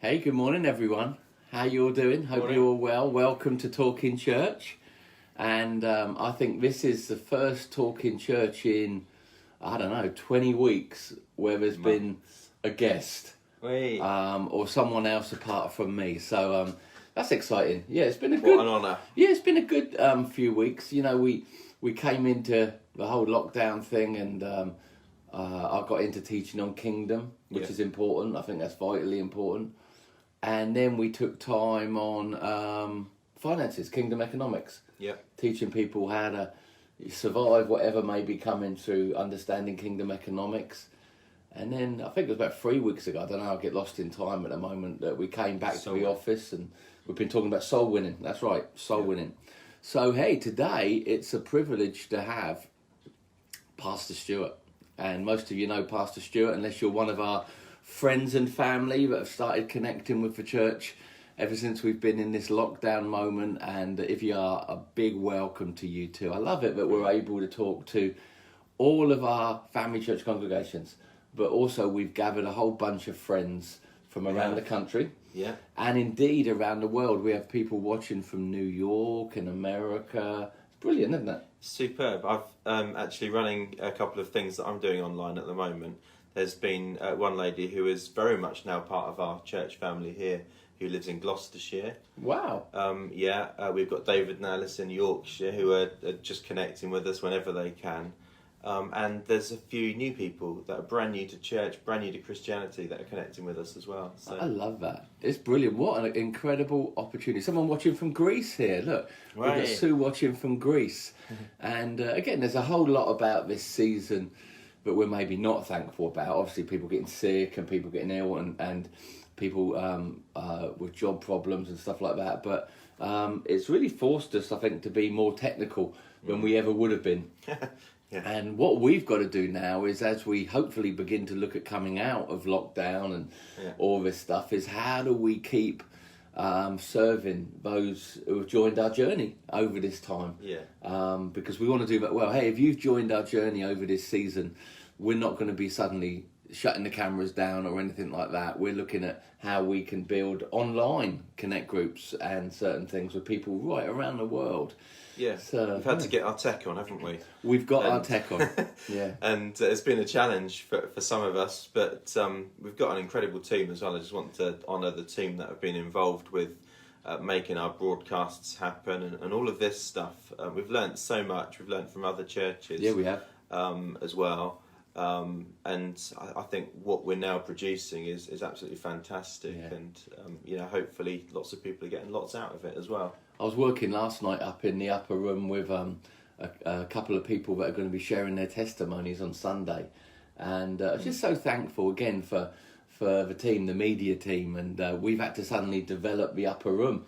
Hey, good morning, everyone. How you all doing? Hope Morning. you're all well. Welcome to Talking Church. And I think this is the first Talking Church in, 20 weeks where there's been a guest or someone else apart from me. So that's exciting. Yeah, it's been a good... What an honour. Yeah, it's been a good few weeks. You know, we came into the whole lockdown thing and I got into teaching on kingdom, which is important. I think that's vitally important. And then we took time on finances, kingdom economics. Yeah. Teaching people how to survive whatever may be coming through understanding kingdom economics. And then I think it was about 3 weeks ago, I don't know, I get lost in time at the moment, that we came back to the office and we've been talking about soul winning. That's right, soul winning. So, hey, today it's a privilege to have Pastor Stuart. And most of you know Pastor Stuart, unless you're one of our friends and family that have started connecting with the church ever since we've been in this lockdown moment. And if you are, a big welcome to you too. I love it that we're able to talk to all of our family church congregations, but also we've gathered a whole bunch of friends from around the country. Yeah. And indeed around the world. We have people watching from New York and America. It's brilliant, isn't it? Superb. I've actually running a couple of things that I'm doing online at the moment. There's been one lady who is very much now part of our church family here, who lives in Gloucestershire. Wow. We've got David and Alice in Yorkshire who are just connecting with us whenever they can. And there's a few new people that are brand new to church, brand new to Christianity, that are connecting with us as well. So I love that. It's brilliant. What an incredible opportunity. Someone watching from Greece here. Look, we've got Sue watching from Greece. And again, there's a whole lot about this season that we're maybe not thankful about. Obviously, people getting sick and people getting ill and people with job problems and stuff like that. But it's really forced us, I think, to be more technical than we ever would have been. Yeah. And what we've got to do now is, as we hopefully begin to look at coming out of lockdown and all this stuff, is how do we keep serving those who have joined our journey over this time? Because we want to do that well. Hey, if you've joined our journey over this season, we're not going to be suddenly shutting the cameras down or anything like that. We're looking at how we can build online connect groups and certain things with people right around the world. Yeah, so, we've had to get our tech on, haven't we? We've got our tech on, yeah. And it's been a challenge for some of us, but we've got an incredible team as well. I just want to honour the team that have been involved with making our broadcasts happen and all of this stuff. We've learnt so much. We've learnt from other churches. Yeah, we have. As well. And I think what we're now producing is absolutely fantastic. Yeah. And, hopefully lots of people are getting lots out of it as well. I was working last night up in the upper room with a couple of people that are going to be sharing their testimonies on Sunday. And just so thankful again for the team, the media team. And we've had to suddenly develop the upper room.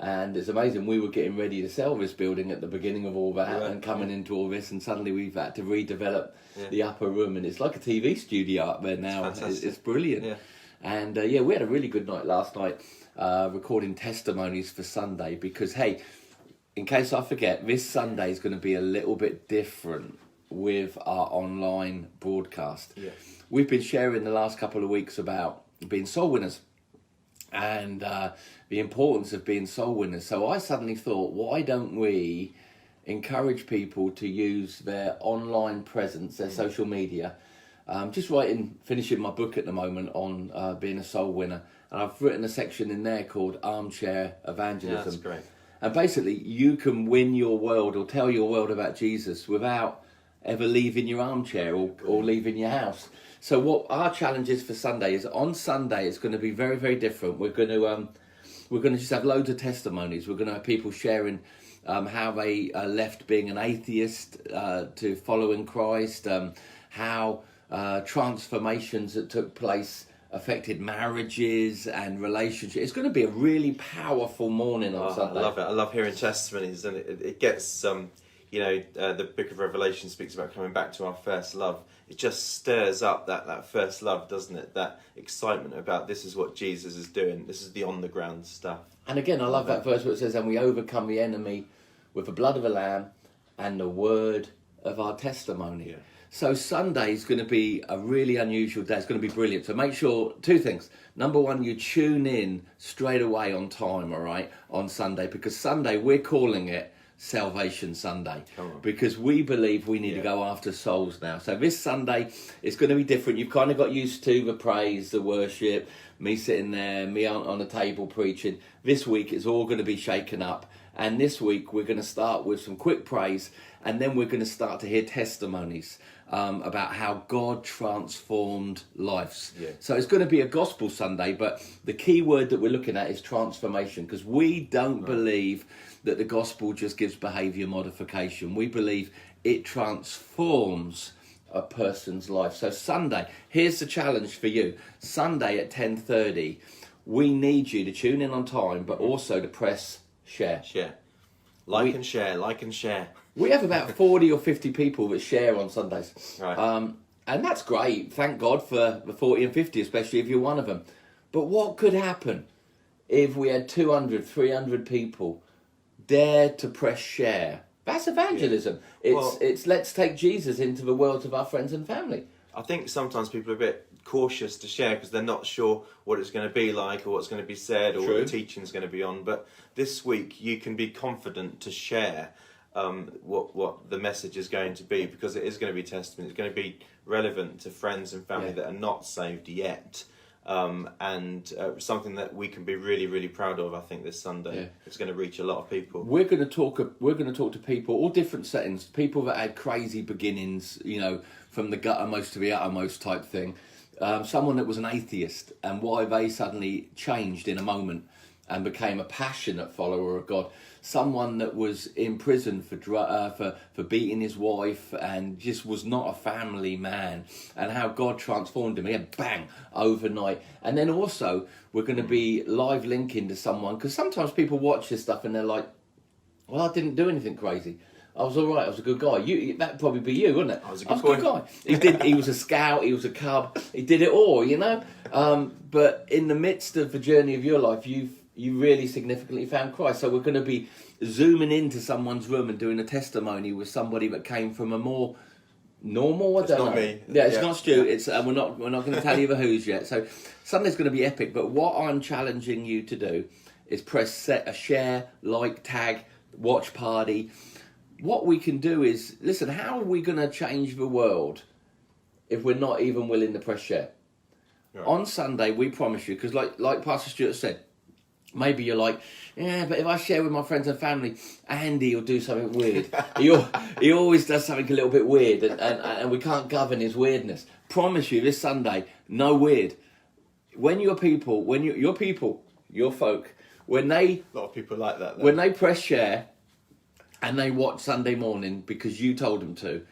And it's amazing, we were getting ready to sell this building at the beginning of all that and coming into all this, and suddenly we've had to redevelop the upper room, and it's like a TV studio up there now. It's brilliant. Yeah. And we had a really good night last night recording testimonies for Sunday, because, hey, in case I forget, this Sunday is going to be a little bit different with our online broadcast. Yeah. We've been sharing the last couple of weeks about being soul winners and the importance of being soul winners. So I suddenly thought, why don't we encourage people to use their online presence, their social media? Just finishing my book at the moment on being a soul winner. And I've written a section in there called Armchair Evangelism. Yeah, that's great. And basically, you can win your world or tell your world about Jesus without ever leaving your armchair or leaving your house. So what our challenge is for Sunday is, on Sunday it's going to be very, very different. We're going to just have loads of testimonies. We're going to have people sharing how they left being an atheist to following Christ, how transformations that took place affected marriages and relationships. It's going to be a really powerful morning on Sunday. I love it. I love hearing testimonies, and it gets the book of Revelation speaks about coming back to our first love. It just stirs up that first love, doesn't it? That excitement about this is what Jesus is doing. This is the on the ground stuff. And again, I love that verse where it says, and we overcome the enemy with the blood of a lamb and the word of our testimony. Yeah. So Sunday is going to be a really unusual day. It's going to be brilliant. So make sure, two things. Number one, you tune in straight away on time, all right, on Sunday. Because Sunday, we're calling it Salvation Sunday. Because we believe we need to go after souls now. So this Sunday, it's going to be different. You've kind of got used to the praise, the worship, me sitting there, me on a table preaching. This week, it's all going to be shaken up. And this week, we're going to start with some quick praise. And then we're going to start to hear testimonies about how God transformed lives. Yeah. So it's going to be a gospel Sunday, but the key word that we're looking at is transformation, because we don't believe that the gospel just gives behaviour modification. We believe it transforms a person's life. So Sunday, here's the challenge for you. Sunday at 10:30, we need you to tune in on time, but also to press share. Share. Like and share. We have about 40 or 50 people that share on Sundays. Right. And that's great. Thank God for the 40 and 50, especially if you're one of them. But what could happen if we had 200, 300 people dare to press share? That's evangelism. Yeah. It's let's take Jesus into the world of our friends and family. I think sometimes people are a bit cautious to share because they're not sure what it's going to be like or what's going to be said or what the teaching's going to be on. But this week you can be confident to share what the message is going to be, because it is going to be testament. It's going to be relevant to friends and family that are not saved yet. And something that we can be really, really proud of. I think this Sunday it's going to reach a lot of people. We're going to talk to people, all different settings, people that had crazy beginnings, you know, from the guttermost to the uttermost type thing. Someone that was an atheist and why they suddenly changed in a moment and became a passionate follower of God. Someone that was in prison for beating his wife and just was not a family man, and how God transformed him. He had bang overnight. And then also we're going to be live linking to someone, because sometimes people watch this stuff and they're like, well, I didn't do anything crazy. I was all right. I was a good guy. That'd probably be you, wouldn't it? I was a good guy. He was a scout. He was a cub. He did it all, you know. But in the midst of the journey of your life, you really significantly found Christ. So we're going to be zooming into someone's room and doing a testimony with somebody that came from a more normal. It's not me. Yeah, it's not Stu. It's we're not going to tell you the who's yet. So Sunday's going to be epic. But what I'm challenging you to do is press a share, like, tag, watch party. What we can do is, listen, how are we going to change the world if we're not even willing to press share? Right. On Sunday, we promise you, because like Pastor Stuart said, maybe you're like, yeah, but if I share with my friends and family, Andy will do something weird. he always does something a little bit weird, and we can't govern his weirdness. Promise you, this Sunday, no weird. When your folk, when they... A lot of people like that, though. When they press share and they watch Sunday morning because you told them to,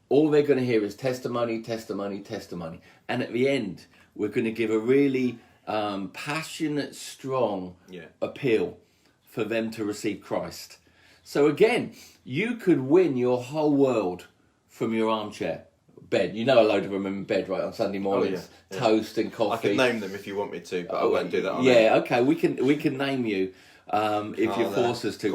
all they're going to hear is testimony, testimony, testimony. And at the end, we're going to give a really passionate, strong appeal for them to receive Christ. So again, you could win your whole world from your armchair bed. You know a load of them in bed, right, on Sunday mornings. Oh, yeah. Toast and coffee. I can name them if you want me to, but I won't do that on okay, we can name you. If you force us to.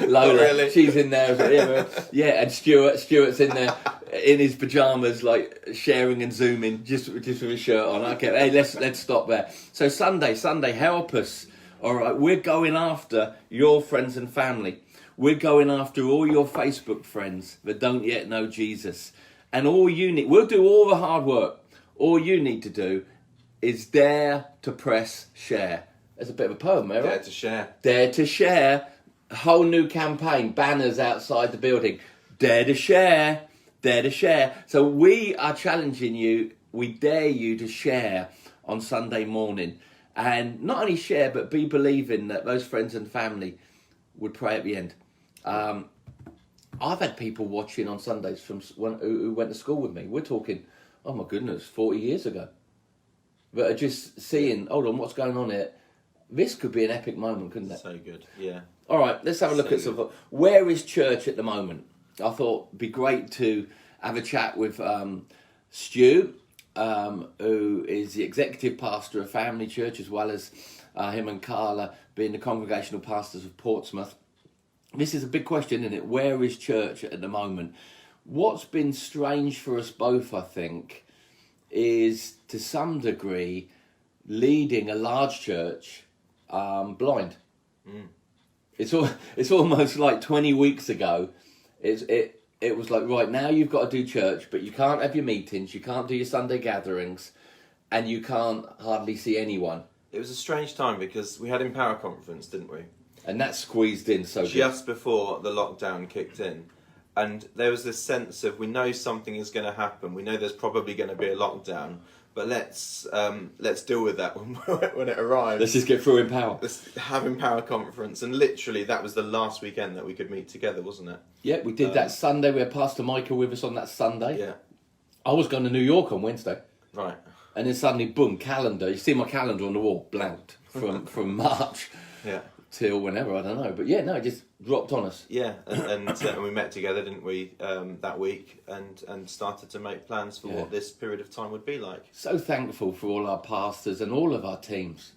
Lola, really? She's in there. And Stuart's in there in his pajamas, like sharing and zooming, just with his shirt on. Okay, hey, let's stop there. So Sunday, help us. All right, we're going after your friends and family. We're going after all your Facebook friends that don't yet know Jesus. And all you need, we'll do all the hard work. All you need to do is dare to press share. There's a bit of a poem there, right? Dare to share. Dare to share. A whole new campaign. Banners outside the building. Dare to share. Dare to share. So we are challenging you. We dare you to share on Sunday morning. And not only share, but be believing that those friends and family would pray at the end. I've had people watching on Sundays who went to school with me. We're talking, oh my goodness, 40 years ago. But are just seeing, hold on, what's going on here? This could be an epic moment, couldn't it? So good, yeah. All right, let's have a look at some. Where is church at the moment? I thought it'd be great to have a chat with Stu, who is the executive pastor of Family Church, as well as him and Carla being the congregational pastors of Portsmouth. this is a big question, isn't it? Where is church at the moment? What's been strange for us both, I think, is to some degree leading a large church blind. It's almost like 20 weeks ago. It was like, right, now you've got to do church, but you can't have your meetings, you can't do your Sunday gatherings, and you can't hardly see anyone. It was a strange time because we had Empower Conference, didn't we? And that squeezed in so just before the lockdown kicked in. And there was this sense of, we know something is going to happen, we know there's probably going to be a lockdown, but let's deal with that when it arrives. Let's just get through Empower. Let's have Empower Conference. And literally that was the last weekend that we could meet together, wasn't it? Yeah, we did that Sunday. We had Pastor Michael with us on that Sunday. Yeah. I was going to New York on Wednesday. Right. And then suddenly, boom, calendar. You see my calendar on the wall, blanked from March till whenever, I don't know. But yeah, no, it just dropped on us. Yeah, and we met together, didn't we, that week, and started to make plans for what this period of time would be like. So thankful for all our pastors and all of our teams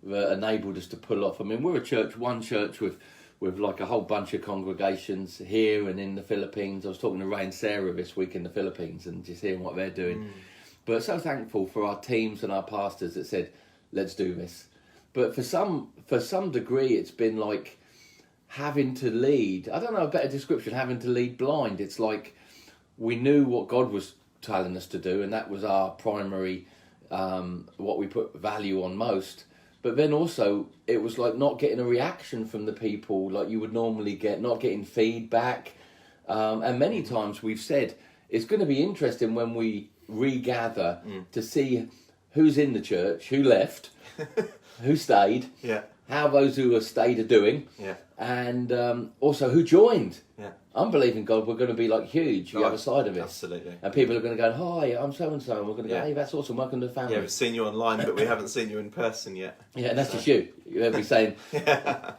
that enabled us to pull off. I mean, we're one church with like a whole bunch of congregations here and in the Philippines. I was talking to Ray and Sarah this week in the Philippines and just hearing what they're doing. But so thankful for our teams and our pastors that said, let's do this. But for some degree, it's been like having to lead. I don't know a better description, having to lead blind. It's like we knew what God was telling us to do, and that was our primary, what we put value on most. But then also, it was like not getting a reaction from the people like you would normally get, not getting feedback. And many times we've said, it's going to be interesting when we regather to see who's in the church, who left, who stayed, how those who have stayed are doing, and also who joined. I'm believing God we're going to be like huge the other side of it. Absolutely. And people are going to go, hi, I'm so-and-so, and we're going to go, hey, that's awesome, welcome to the family. Yeah, we've seen you online, but we haven't seen you in person yet. Yeah, and that's just you. You'll be saying,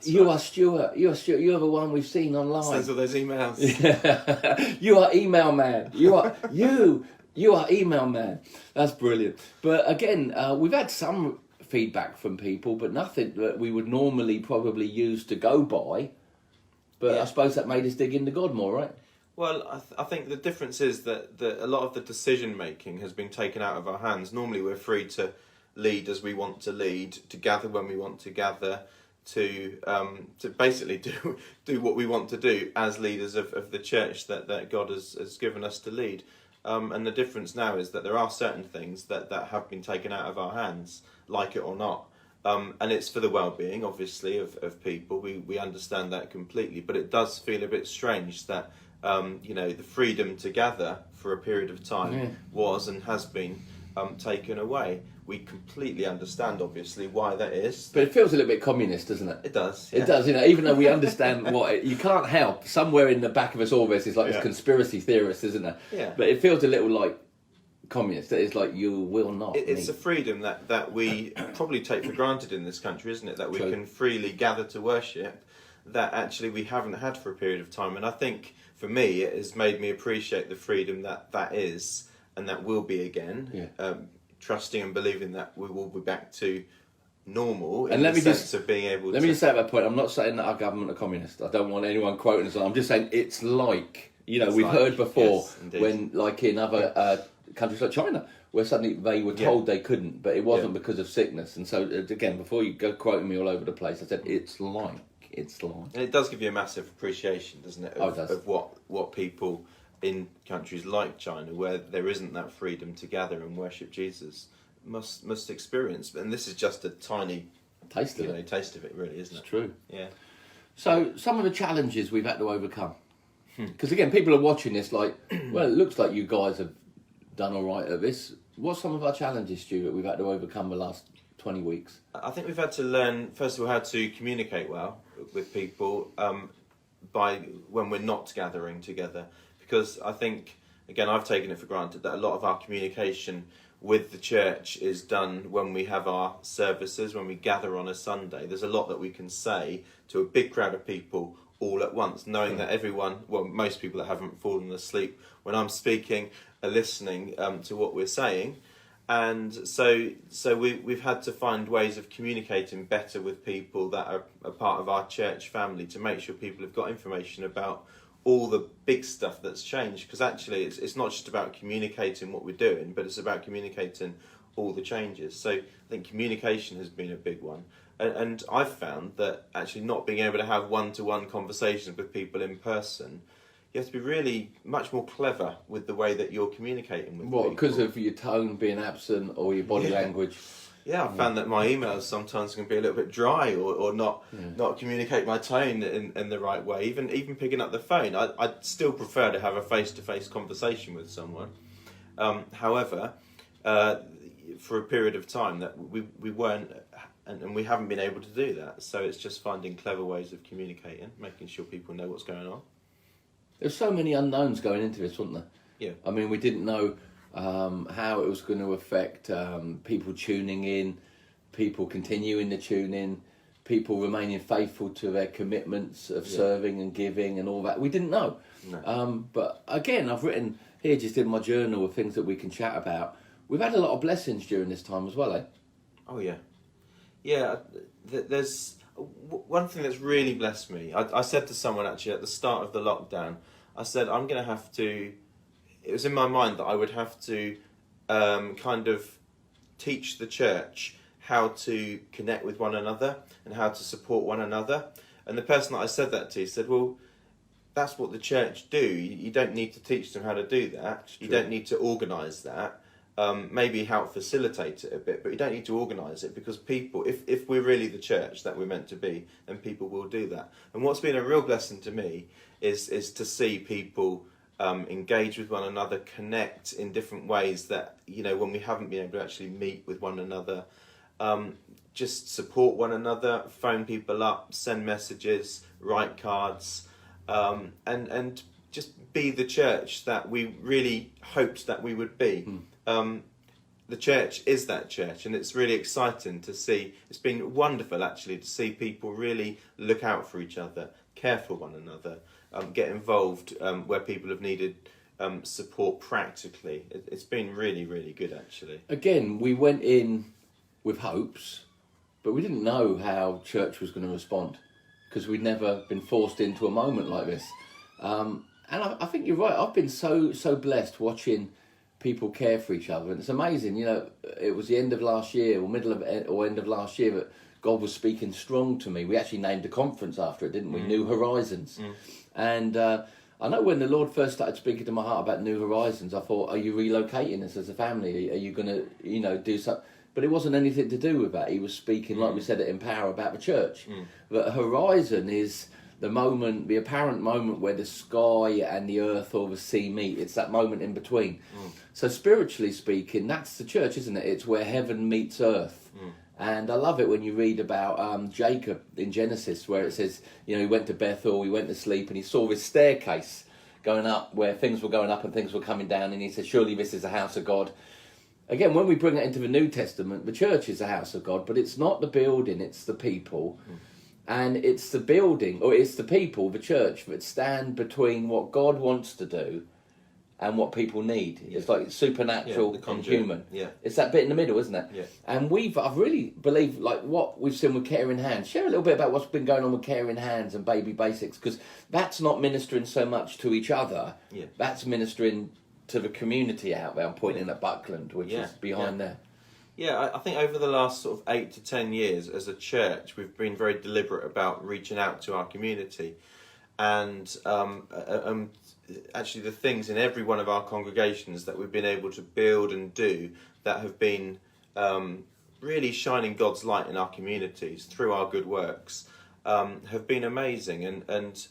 you are Stuart, you're the one we've seen online. Sends all those emails. You are email man. You are email man. That's brilliant. But again, we've had some feedback from people, but nothing that we would normally probably use to go by. But I suppose that made us dig into God more, right? Well, I think the difference is that a lot of the decision making has been taken out of our hands. Normally we're free to lead as we want to lead, to gather when we want to gather, to basically do what we want to do as leaders of the church that God has given us to lead. And the difference now is that there are certain things that have been taken out of our hands, like it or not. And it's for the well-being, obviously, of people. We understand that completely. But it does feel a bit strange that, the freedom to gather for a period of time was and has been taken away. We completely understand, obviously, why that is. But it feels a little bit communist, doesn't it? It does. Yeah. It does, even though we understand you can't help. Somewhere in the back of us all this is like this conspiracy theorist, isn't it? Yeah. But it feels a little like communist. It's like, you will not. It's a freedom that we probably take for granted in this country, isn't it? That we can freely gather to worship, that actually we haven't had for a period of time. And I think, for me, it has made me appreciate the freedom that is and that will be again. Trusting and believing that we will be back to normal in the sense of being able to... Let me just say at that point, I'm not saying that our government are communist. I don't want anyone quoting us. I'm just saying it's like, we've heard before when, like in other countries like China, where suddenly they were told they couldn't, but it wasn't because of sickness. And so, again, before you go quoting me all over the place, I said it's like. And it does give you a massive appreciation, doesn't it, it does. of what people in countries like China, where there isn't that freedom to gather and worship Jesus, must experience. And this is just a tiny taste of it, really, isn't it? It's true. Yeah. So some of the challenges we've had to overcome, because again, people are watching this like, well, it looks like you guys have done all right at this. What's some of our challenges, Stuart, we've had to overcome the last 20 weeks? I think we've had to learn, first of all, how to communicate well with people by when we're not gathering together. Because I think, again, I've taken it for granted that a lot of our communication with the church is done when we have our services, when we gather on a Sunday. There's a lot that we can say to a big crowd of people all at once, knowing that most people that haven't fallen asleep when I'm speaking are listening to what we're saying. And so we've had to find ways of communicating better with people that are a part of our church family to make sure people have got information about all the big stuff that's changed. Because actually it's not just about communicating what we're doing, but it's about communicating all the changes. So I think communication has been a big one. And I've found that actually not being able to have one-to-one conversations with people in person, you have to be really much more clever with the way that you're communicating with people. Because of your tone being absent or your body language? Yeah, I found that my emails sometimes can be a little bit dry or not communicate my tone in the right way. Even picking up the phone, I'd still prefer to have a face-to-face conversation with someone. However, for a period of time that we weren't, and we haven't been able to do that. So it's just finding clever ways of communicating, making sure people know what's going on. There's so many unknowns going into this, wasn't there? Yeah. I mean, we didn't know how it was going to affect people tuning in, people continuing to tune in, people remaining faithful to their commitments of serving and giving and all that. We didn't know. No. But again, I've written here just in my journal of things that we can chat about. We've had a lot of blessings during this time as well, eh? Oh, yeah. Yeah, there's one thing that's really blessed me. I said to someone actually at the start of the lockdown, I said, I'm going to have to, it was in my mind that I would have to kind of teach the church how to connect with one another and how to support one another. And the person that I said that to said, well, that's what the church do. You don't need to teach them how to do that. You don't need to organise that. Maybe help facilitate it a bit, but you don't need to organise it, because people, if we're really the church that we're meant to be, then people will do that. And what's been a real blessing to me is to see people engage with one another, connect in different ways that, when we haven't been able to actually meet with one another, just support one another, phone people up, send messages, write cards, and just be the church that we really hoped that we would be. The church is that church, and it's really exciting to see. It's been wonderful actually to see people really look out for each other, care for one another, get involved where people have needed support practically. It's been really, really good actually. Again, we went in with hopes, but we didn't know how church was going to respond, because we'd never been forced into a moment like this. And I think you're right. I've been so blessed watching people care for each other, and it's amazing. It was the end of last year or end of last year that God was speaking strong to me. We actually named a conference after it, didn't we? New Horizons. And I know when the Lord first started speaking to my heart about New Horizons, I thought, are you relocating us as a family? Are you going to do something? But it wasn't anything to do with that. He was speaking, like we said at Empower, about the church. But Horizon is the moment, the apparent moment where the sky and the earth or the sea meet. It's that moment in between. So spiritually speaking, that's the church, isn't it? It's where heaven meets earth. And I love it when you read about Jacob in Genesis, where it says, he went to Bethel, he went to sleep, and he saw this staircase going up where things were going up and things were coming down, and he said, surely this is the house of God. Again, when we bring it into the New Testament, the church is the house of God, but it's not the building, it's the people. And it's the building, or it's the people, the church, that stand between what God wants to do and what people need. It's like supernatural and human. It's that bit in the middle, isn't it? And I've really believed, like what we've seen with Caring Hands. Share a little bit about what's been going on with Caring Hands and Baby Basics, because that's not ministering so much to each other. That's ministering to the community out there. I'm pointing at Buckland, which is behind there. Yeah, I think over the last sort of 8 to 10 years as a church, we've been very deliberate about reaching out to our community. And actually the things in every one of our congregations that we've been able to build and do that have been really shining God's light in our communities through our good works have been amazing. And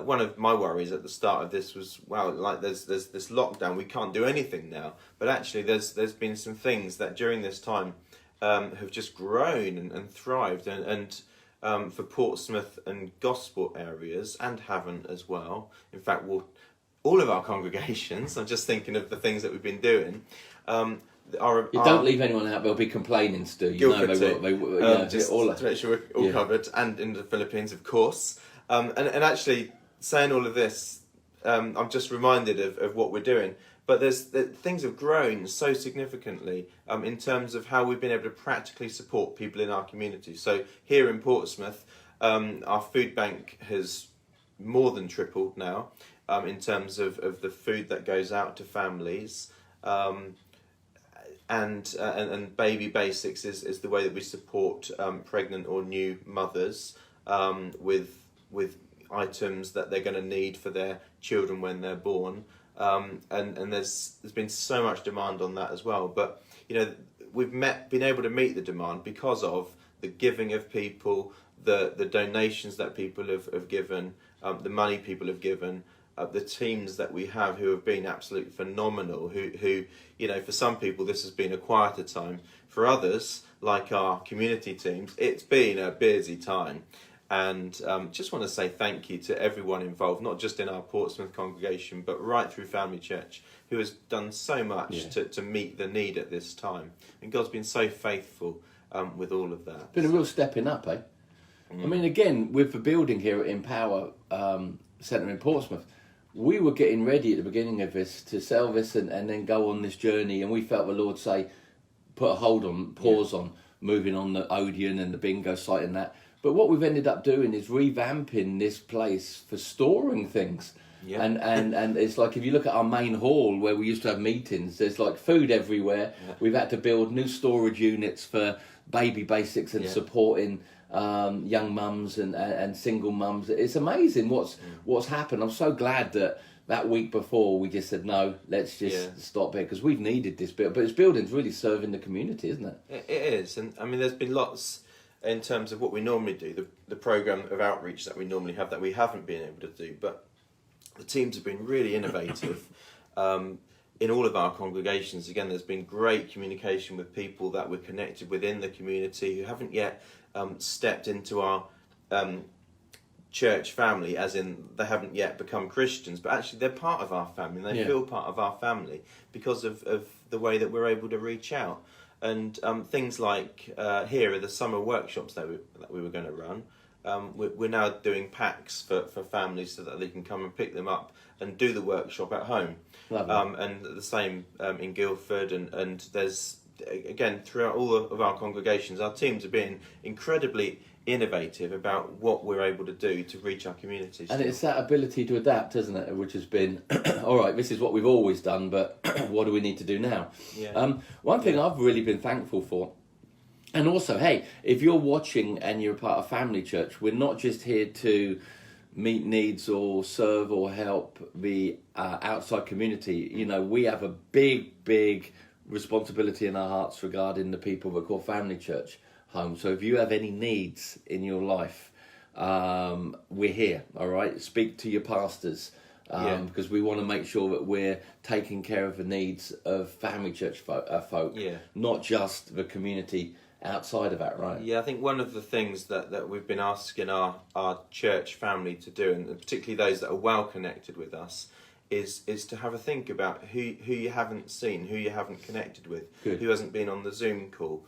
one of my worries at the start of this was, wow, like there's this lockdown, we can't do anything now. But actually there's been some things that during this time have just grown and thrived, and for Portsmouth and Gosport areas, and Havant as well. In fact, all of our congregations, I'm just thinking of the things that we've been doing. Don't leave anyone out, they'll be complaining, Stu. They will. Just to make sure we're all covered, and in the Philippines, of course. And actually, saying all of this, I'm just reminded of what we're doing. But things have grown so significantly in terms of how we've been able to practically support people in our community. So here in Portsmouth, our food bank has more than tripled now in terms of the food that goes out to families. And Baby Basics is the way that we support pregnant or new mothers with items that they're going to need for their children when they're born. And there's been so much demand on that as well. But we've been able to meet the demand because of the giving of people, the donations that people have given, the money people have given. The teams that we have who have been absolutely phenomenal, who for some people this has been a quieter time. For others, like our community teams, it's been a busy time. And just want to say thank you to everyone involved, not just in our Portsmouth congregation, but right through Family Church, who has done so much to meet the need at this time. And God's been so faithful with all of that. Been a real stepping up, eh? I mean, again, with the building here at Empower Centre in Portsmouth, we were getting ready at the beginning of this to sell this and then go on this journey, and we felt the Lord say, put a pause on moving on the Odeon and the bingo site and that. But what we've ended up doing is revamping this place for storing things. Yeah. And it's like if you look at our main hall where we used to have meetings, there's like food everywhere. Yeah. We've had to build new storage units for Baby Basics and supporting young mums and single mums. It's amazing what's happened. I'm so glad that week before we just said no, let's just stop here, because we've needed this building. But this building's really serving the community, isn't it? It is, and I mean there's been lots in terms of what we normally do, the programme of outreach that we normally have that we haven't been able to do, but the teams have been really innovative. In all of our congregations, again, there's been great communication with people that we're connected within the community who haven't yet stepped into our church family, as in they haven't yet become Christians, but actually they're part of our family, and they feel part of our family because of the way that we're able to reach out. And things like here are the summer workshops that we were going to run. We're now doing packs for families so that they can come and pick them up and do the workshop at home. And the same in Guildford, and there's, again, throughout all of our congregations, our teams are being incredibly innovative about what we're able to do to reach our communities. And it's that ability to adapt, isn't it, which has been, all right, this is what we've always done, but what do we need to do now? One thing I've really been thankful for, and also, hey, if you're watching and you're a part of Family Church, we're not just here to meet needs or serve or help the outside community. We have a big responsibility in our hearts regarding the people that call Family Church home. So if you have any needs in your life, we're here, all right? Speak to your pastors, because we want to make sure that we're taking care of the needs of Family Church folk, not just the community outside of that, right? Yeah, I think one of the things that we've been asking our church family to do, and particularly those that are well connected with us, is to have a think about who you haven't seen, who you haven't connected with, who hasn't been on the Zoom call,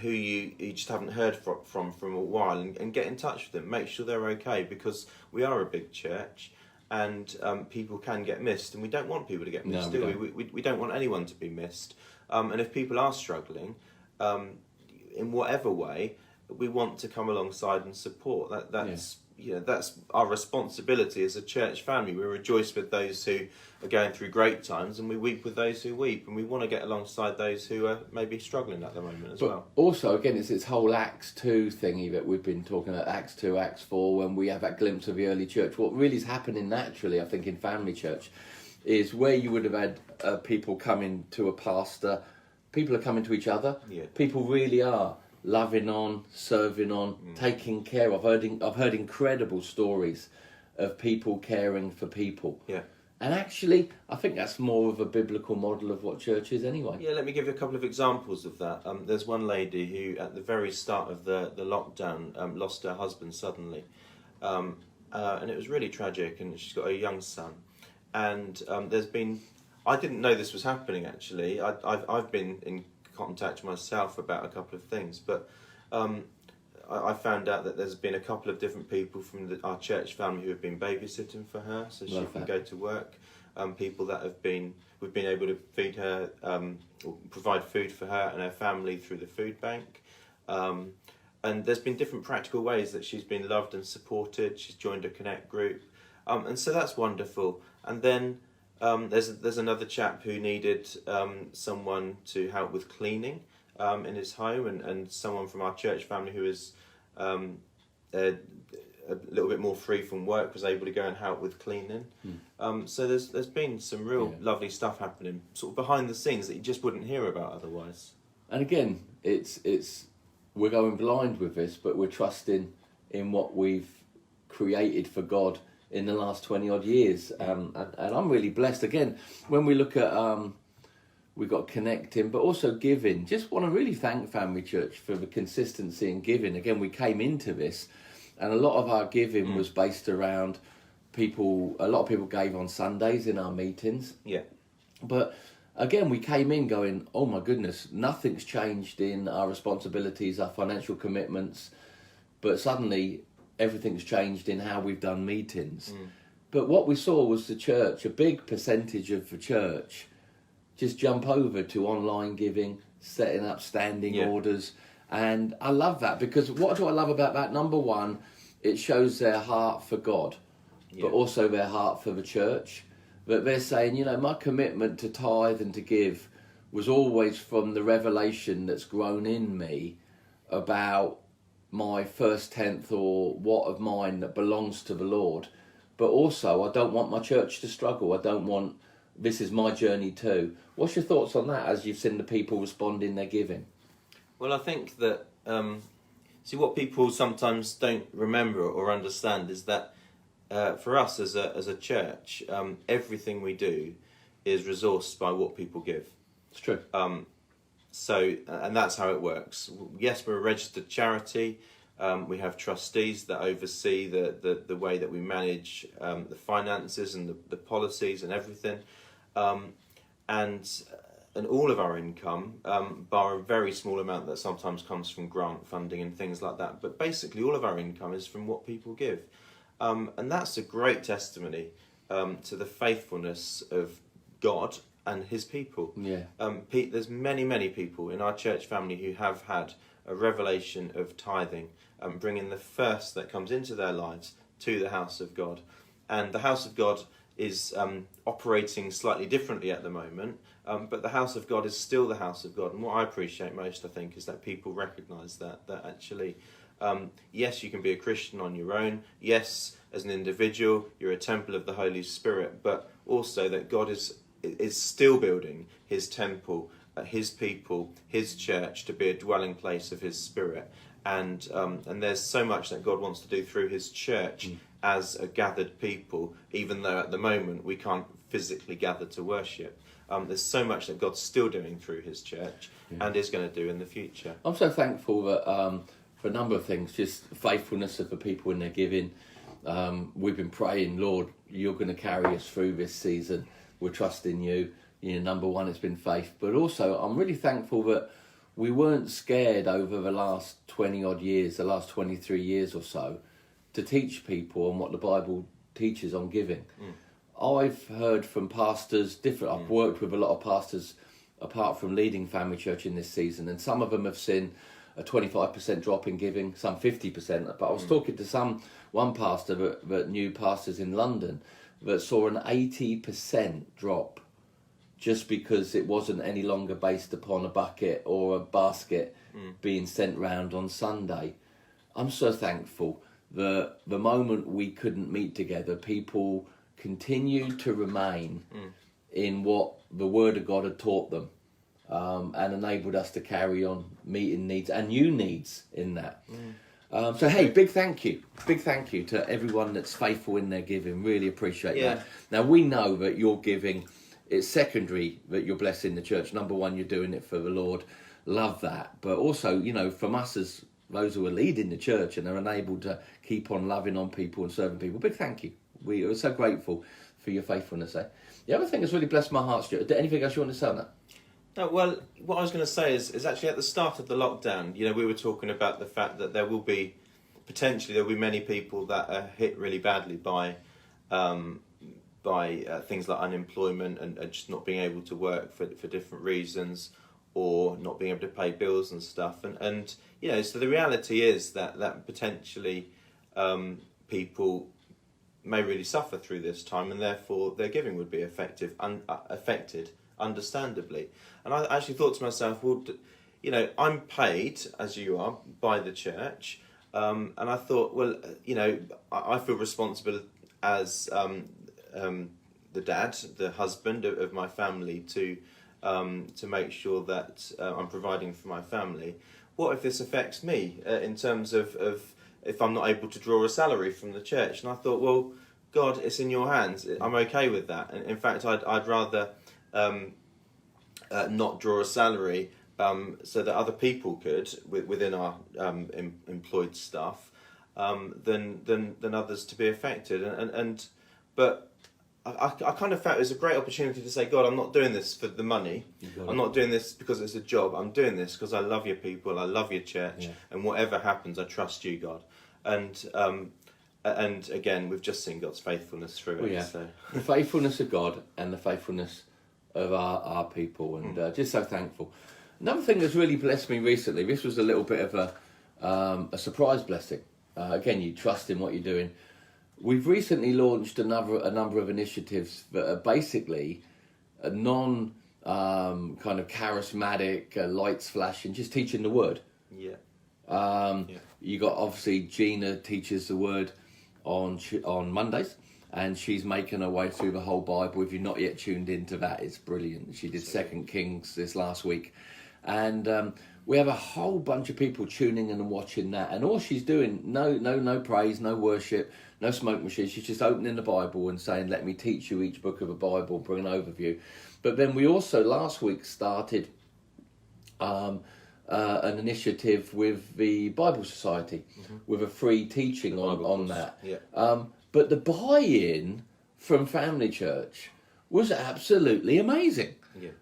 who you just haven't heard from a while, and get in touch with them, make sure they're okay, because we are a big church, and people can get missed, and we don't want people to get missed, do we? We don't want anyone to be missed, and if people are struggling, in whatever way, we want to come alongside and support. That's our responsibility as a church family. We rejoice with those who are going through great times, and we weep with those who weep, and we want to get alongside those who are maybe struggling at the moment as well. Also, again, it's this whole Acts 2 thingy that we've been talking about, Acts 2, Acts 4, when we have that glimpse of the early church. What really is happening naturally, I think, in Family Church is where you would have had people coming to a pastor, people are coming to each other. People really are loving on, serving on, taking care of. I've heard incredible stories of people caring for people. And actually, I think that's more of a biblical model of what church is anyway. Let me give you a couple of examples of that. There's one lady who, at the very start of the lockdown, lost her husband suddenly. And it was really tragic, and she's got a young son. And I didn't know this was happening, actually. I've been in contact myself about a couple of things, but I found out that there's been a couple of different people from our church family who have been babysitting for her, so she can go to work. People that we've been able to feed her, or provide food for her and her family through the food bank. And there's been different practical ways that she's been loved and supported. She's joined a Connect group, and so that's wonderful. And then there's another chap who needed someone to help with cleaning in his home, and someone from our church family who is a little bit more free from work was able to go and help with cleaning. So there's been some real lovely stuff happening sort of behind the scenes that you just wouldn't hear about otherwise. And again, it's we're going blind with this, but we're trusting in what we've created for God in the last 20 odd years. And I'm really blessed. Again, when we look at, we've got connecting, but also giving, just want to really thank Family Church for the consistency in giving. Again, we came into this and a lot of our giving was based around a lot of people gave on Sundays in our meetings. Yeah. But again, we came in going, oh my goodness, nothing's changed in our responsibilities, our financial commitments, but suddenly everything's changed in how we've done meetings. But what we saw was the church, a big percentage of the church, just jump over to online giving, setting up standing orders. And I love that, because what do I love about that? Number one, it shows their heart for God, but also their heart for the church. But they're saying, my commitment to tithe and to give was always from the revelation that's grown in me about my first tenth or what of mine that belongs to the Lord. But also, I don't want my church to struggle. This is my journey too. What's your thoughts on that as you've seen the people respond in their giving? Well, I think that, what people sometimes don't remember or understand is that for us as a church, everything we do is resourced by what people give. It's true. And that's how it works. Yes, we're a registered charity. We have trustees that oversee the way that we manage the finances and the policies and everything. And all of our income, bar a very small amount that sometimes comes from grant funding and things like that. But basically all of our income is from what people give. And that's a great testimony to the faithfulness of God and his people. Yeah. There's many people in our church family who have had a revelation of tithing, bringing the first that comes into their lives to the house of God. And the house of God is operating slightly differently at the moment, but the house of God is still the house of God. And what I appreciate most, I think, is that people recognise that actually, yes, you can be a Christian on your own. Yes, as an individual, you're a temple of the Holy Spirit, but also that God is still building his temple, his people, his church to be a dwelling place of his Spirit. And there's so much that God wants to do through his church as a gathered people, even though at the moment we can't physically gather to worship. There's so much that God's still doing through his church and is going to do in the future. I'm so thankful that for a number of things, just faithfulness of the people in their giving. We've been praying, Lord, you're going to carry us through this season. We're trusting you. Number one, it's been faith. But also, I'm really thankful that we weren't scared over the last 20 odd years, the last 23 years or so, to teach people on what the Bible teaches on giving. I've heard from pastors, I've worked with a lot of pastors apart from leading Family Church in this season, and some of them have seen a 25% drop in giving, some 50%. But I was talking to one pastor that knew pastors in London that saw an 80% drop just because it wasn't any longer based upon a bucket or a basket being sent round on Sunday. I'm so thankful that the moment we couldn't meet together, people continued to remain in what the Word of God had taught them, and enabled us to carry on meeting needs and new needs in that. So hey, big thank you to everyone that's faithful in their giving. Really appreciate that. Now we know that your giving, it's secondary that you're blessing the church. Number one, you're doing it for the Lord. Love that. But also, from us as those who are leading the church and are enabled to keep on loving on people and serving people, big thank you. We are so grateful for your faithfulness. The other thing that's really blessed my heart, Stuart, anything else you want to say on that? No, well, what I was going to say is actually at the start of the lockdown, we were talking about the fact that there'll be many people that are hit really badly by things like unemployment and just not being able to work for different reasons, or not being able to pay bills and stuff. And so the reality is that potentially people may really suffer through this time, and therefore their giving would be affected, understandably. And I actually thought to myself, well, I'm paid, as you are, by the church, and I thought, well, I feel responsible as the dad, the husband of my family, to make sure that I'm providing for my family. What if this affects me in terms of if I'm not able to draw a salary from the church? And I thought, well, God, it's in your hands. I'm okay with that. And in fact, I'd rather not draw a salary so that other people could within our employed staff than others to be affected. But I kind of felt it was a great opportunity to say, God, I'm not doing this for the money. I'm not doing this because it's a job. I'm doing this because I love your people. I love your church. And whatever happens, I trust you, God. And again, we've just seen God's faithfulness through it. So. The faithfulness of God and the faithfulness of our people, and just so thankful. Another thing that's really blessed me recently, this was a little bit of a surprise blessing. Again, you trust in what you're doing. We've recently launched a number of initiatives that are basically a kind of charismatic, lights flashing, just teaching the word. You got, obviously, Gina teaches the word on Mondays, and she's making her way through the whole Bible. If you're not yet tuned into that, it's brilliant. She did 2 Kings this last week, and we have a whole bunch of people tuning in and watching that. And all she's doing, no praise, no worship, no smoke machine. She's just opening the Bible and saying, "Let me teach you each book of the Bible, bring an overview." But then we also last week started an initiative with the Bible Society, with a free teaching on that. But the buy-in from Family Church was absolutely amazing.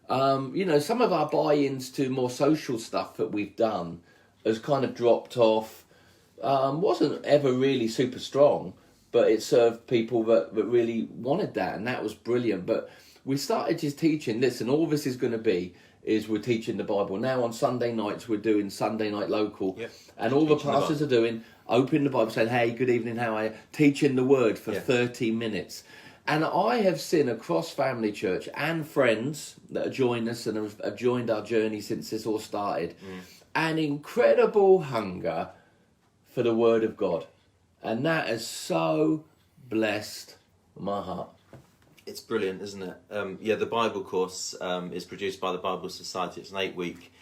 Some of our buy-ins to more social stuff that we've done has kind of dropped off. Wasn't ever really super strong, but it served people that really wanted that, and that was brilliant. But we started just teaching this, and all this is going to be is we're teaching the Bible. Now on Sunday nights we're doing Sunday Night Local, and all the pastors are doing opening the Bible, saying, "Hey, good evening, how are you?" Teaching the word for 30 minutes. And I have seen across Family Church and friends that have joined us and have joined our journey since this all started, an incredible hunger for the Word of God. And that has so blessed my heart. It's brilliant, isn't it? The Bible course is produced by the Bible Society. It's an 8-week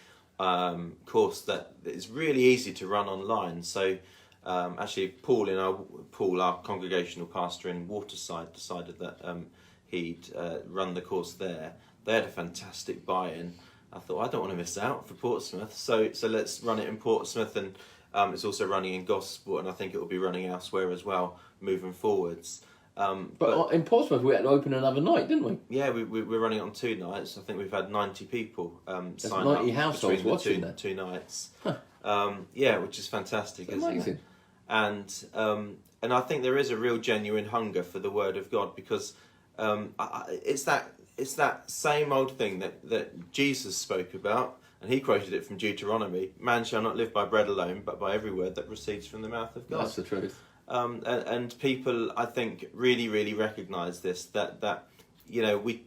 course that is really easy to run online. So actually, Paul, our congregational pastor in Waterside, decided that he'd run the course there. They had a fantastic buy-in. I thought, I don't want to miss out for Portsmouth, so let's run it in Portsmouth, and it's also running in Gosport, and I think it will be running elsewhere as well moving forwards. But in Portsmouth, we had to open another night, didn't we? Yeah, we're running it on 2 nights. I think we've had 90 people sign 90 up households between watching the that. 2 nights. Huh. Which is fantastic, It's isn't amazing. it? And I think there is a real genuine hunger for the Word of God, because it's that same old thing that Jesus spoke about, and he quoted it from Deuteronomy: "Man shall not live by bread alone, but by every word that proceeds from the mouth of God." That's the truth. And people, I think, really, really recognise this, that we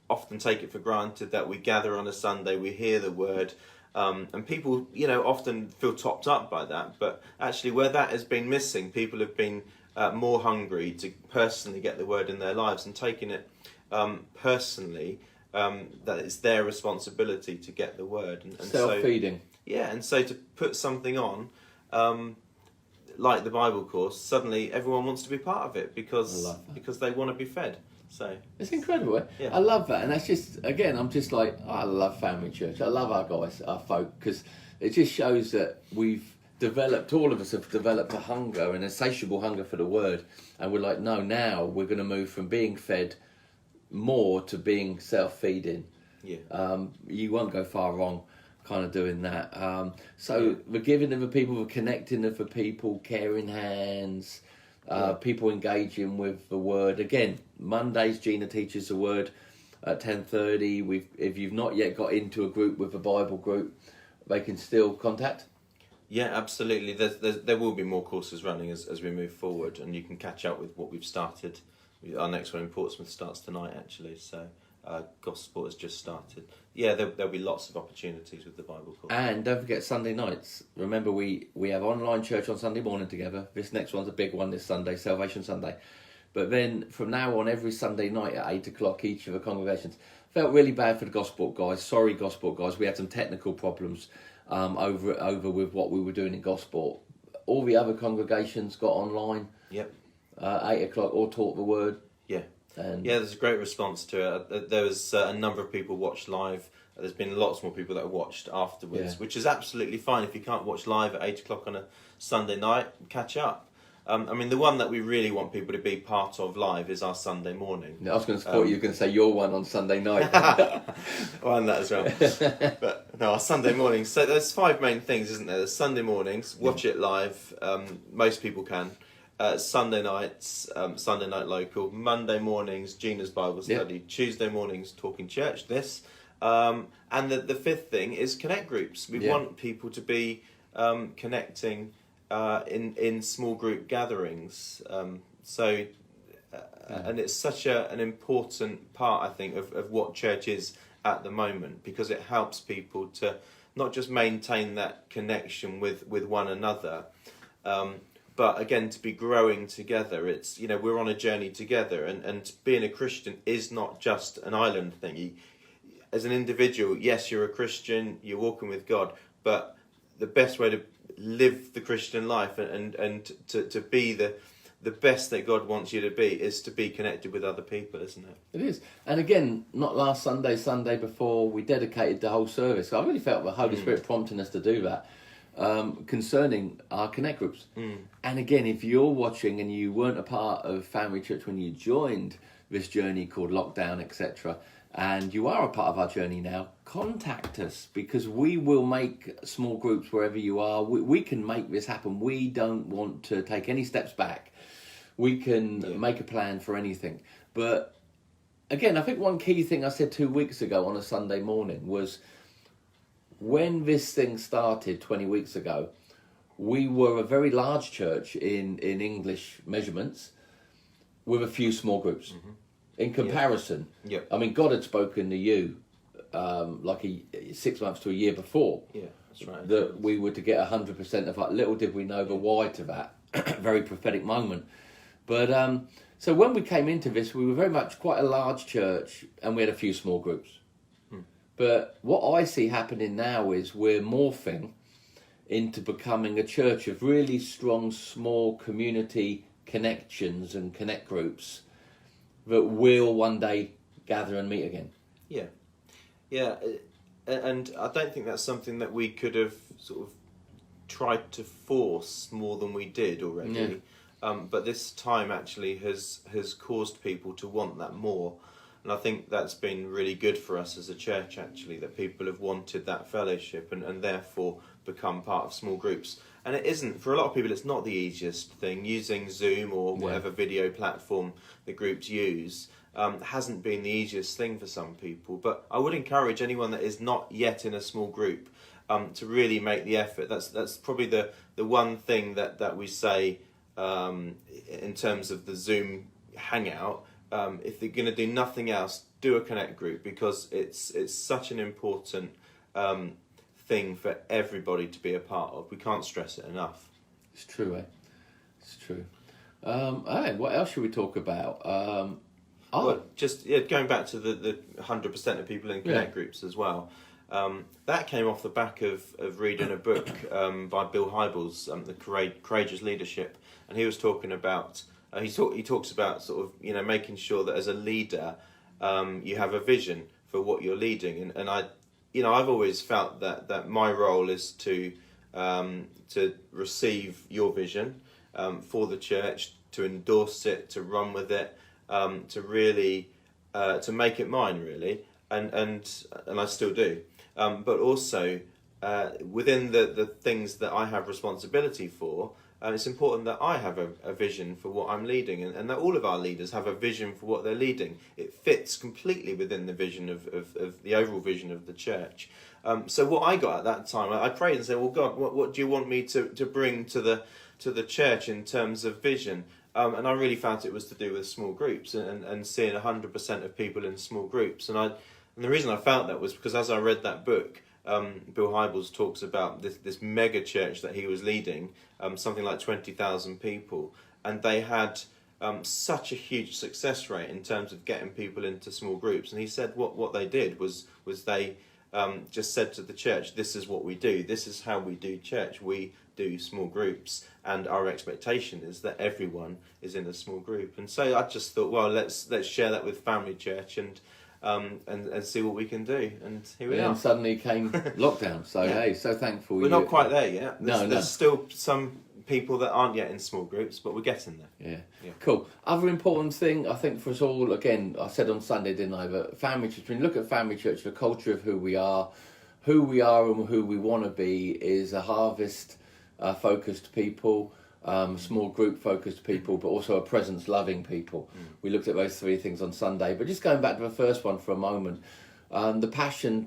often take it for granted that we gather on a Sunday, we hear the word, and people, often feel topped up by that. But actually, where that has been missing, people have been more hungry to personally get the word in their lives and taking it personally, that it's their responsibility to get the word. And Self-feeding. And so to put something on, like the Bible course, suddenly everyone wants to be part of it because they want to be fed. So it's incredible. Eh? I love that, and that's just, again, I'm just like, I love Family Church. I love our guys, our folk, because it just shows that all of us have developed a hunger, an insatiable hunger for the word, and we're like, no, now we're going to move from being fed more to being self-feeding. Yeah. You won't go far wrong kind of doing that. So we're giving them for people, we're connecting them for people, caring hands, people engaging with the word. Again, Mondays Gina teaches the word at 10:30. If you've not yet got into a group with a Bible group, they can still contact. Yeah, absolutely. There will be more courses running as we move forward, and you can catch up with what we've started. Our next one in Portsmouth starts tonight, actually, so Gospel has just started. Yeah, there'll be lots of opportunities with the Bible course. And don't forget Sunday nights. Remember, we have online church on Sunday morning together. This next one's a big one this Sunday, Salvation Sunday. But then from now on, every Sunday night at 8 o'clock, each of the congregations. Felt really bad for the Gosport guys. Sorry, Gosport guys. We had some technical problems over with what we were doing in Gosport. All the other congregations got online. Yep. 8 o'clock, all taught the word. Yeah. And there's a great response to it. There was a number of people watched live. There's been lots more people that have watched afterwards, which is absolutely fine. If you can't watch live at 8 o'clock on a Sunday night, catch up. I mean, the one that we really want people to be part of live is our Sunday morning. I was going to thought you were going to say your one on Sunday night. Well, and that as well. But no, our Sunday mornings. So there's 5 main things, isn't there? There's Sunday mornings, watch it live. Most people can. Sunday nights, Sunday night local. Monday mornings, Gina's Bible study. Yep. Tuesday mornings, Talking Church. This. And the 5th thing is connect groups. We want people to be connecting in small group gatherings. And it's such an important part, I think, of what church is at the moment, because it helps people to not just maintain that connection with one another, but again, to be growing together. It's, we're on a journey together, and being a Christian is not just an island thing. As an individual, yes, you're a Christian, you're walking with God, but the best way to live the Christian life and to be the best that God wants you to be is to be connected with other people, isn't it? It is. And again, not last Sunday before, we dedicated the whole service. I really felt the Holy Spirit prompting us to do that, concerning our connect groups. And again, if you're watching and you weren't a part of Family Church when you joined this journey called lockdown, etc., and you are a part of our journey now, contact us, because we will make small groups wherever you are. We can make this happen. We don't want to take any steps back. We can make a plan for anything. But again, I think one key thing I said 2 weeks ago on a Sunday morning was, when this thing started 20 weeks ago, we were a very large church in English measurements with a few small groups. In comparison, I mean, God had spoken to you 6 months to a year before. Yeah, that's right. That we were to get 100% of that. Little did we know the why to that. Very prophetic moment. But so when we came into this, we were very much quite a large church, and we had a few small groups. But what I see happening now is we're morphing into becoming a church of really strong, small community connections and connect groups that will one day gather and meet again. Yeah, and I don't think that's something that we could have sort of tried to force more than we did already. But this time actually has caused people to want that more. And I think that's been really good for us as a church, actually, that people have wanted that fellowship and therefore become part of small groups. And it isn't, for a lot of people, it's not the easiest thing. Using Zoom or whatever video platform the groups use hasn't been the easiest thing for some people. But I would encourage anyone that is not yet in a small group to really make the effort. That's probably the one thing that we say in terms of the Zoom hangout. If they're going to do nothing else, do a connect group, because it's such an important thing for everybody to be a part of. We can't stress it enough. It's true, eh? It's true. What else should we talk about? Well, just going back to the 100% of people in connect groups as well. That came off the back of reading a book by Bill Hybels, The Courageous Leadership, and he was talking about. He talks about sort of making sure that as a leader you have a vision for what you're leading, and I've always felt that my role is to receive your vision for the church, to endorse it, to run with it, to really to make it mine really, and I still do. But also within the things that I have responsibility for, it's important that I have a vision for what I'm leading, and that all of our leaders have a vision for what they're leading. It fits completely within the vision of the overall vision of the church. So what I got at that time, I prayed and said, well, God, what do you want me to bring to the church in terms of vision? And I really found it was to do with small groups and seeing 100% of people in small groups. And the reason I felt that was because as I read that book, Bill Hybels talks about this mega church that he was leading, something like 20,000 people, and they had such a huge success rate in terms of getting people into small groups. And he said what they did was they just said to the church, this is what we do, this is how we do church, we do small groups, and our expectation is that everyone is in a small group. And so I just thought, well, let's share that with Family Church and see what we can do, and here we are. And suddenly came lockdown, so hey, so thankful. We're not quite there yet. There's No. still some people that aren't yet in small groups, but we're getting there. Yeah. Cool. Other important thing, I think, for us all, again, I said on Sunday, didn't I, but Family Church, when you look at Family Church, the culture of who we are and who we want to be is a harvest focused people, small group focused people, but also a presence loving people. We looked at those three things on Sunday, but just going back to the first one for a moment, the passion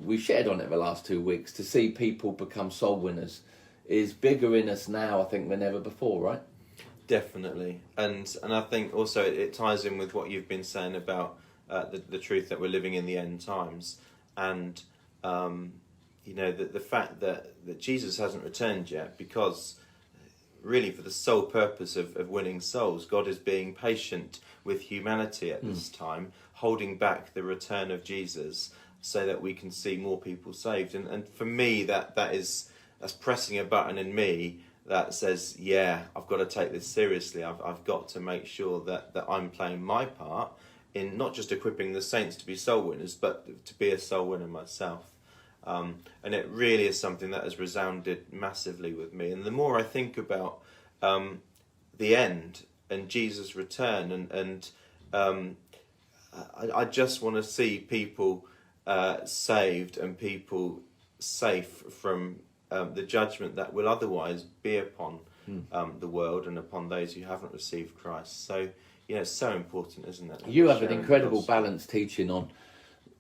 we shared on it the last 2 weeks, to see people become soul winners is bigger in us now, I think, than ever before, right? Definitely. And I think also it ties in with what you've been saying about the truth that we're living in the end times, and the fact that Jesus hasn't returned yet, because really for the sole purpose of winning souls, God is being patient with humanity at this time, holding back the return of Jesus so that we can see more people saved. And for me, that's pressing a button in me that says, yeah, I've got to take this seriously. I've got to make sure that I'm playing my part in not just equipping the saints to be soul winners, but to be a soul winner myself. And it really is something that has resounded massively with me. And the more I think about the end and Jesus' return, and I just want to see people saved and people safe from the judgment that will otherwise be upon the world and upon those who haven't received Christ. So, it's so important, isn't it? You have an incredible balanced teaching on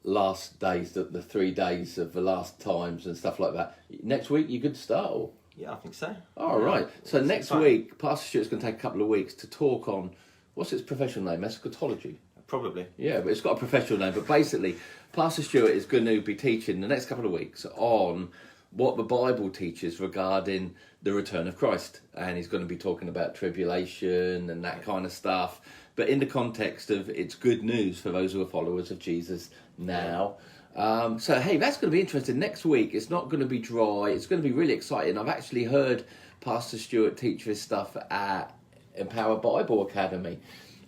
last days, the 3 days of the last times and stuff like that. Next week you could start, or? Yeah, I think so. All right. So next week, Pastor Stuart's going to take a couple of weeks to talk on, what's its professional name? Eschatology. Probably. Yeah, but it's got a professional name. But basically, Pastor Stuart is going to be teaching the next couple of weeks on what the Bible teaches regarding the return of Christ. And he's going to be talking about tribulation and that kind of stuff, but in the context of it's good news for those who are followers of Jesus now. So, hey, that's going to be interesting. Next week, it's not going to be dry. It's going to be really exciting. I've actually heard Pastor Stuart teach this stuff at Empower Bible Academy.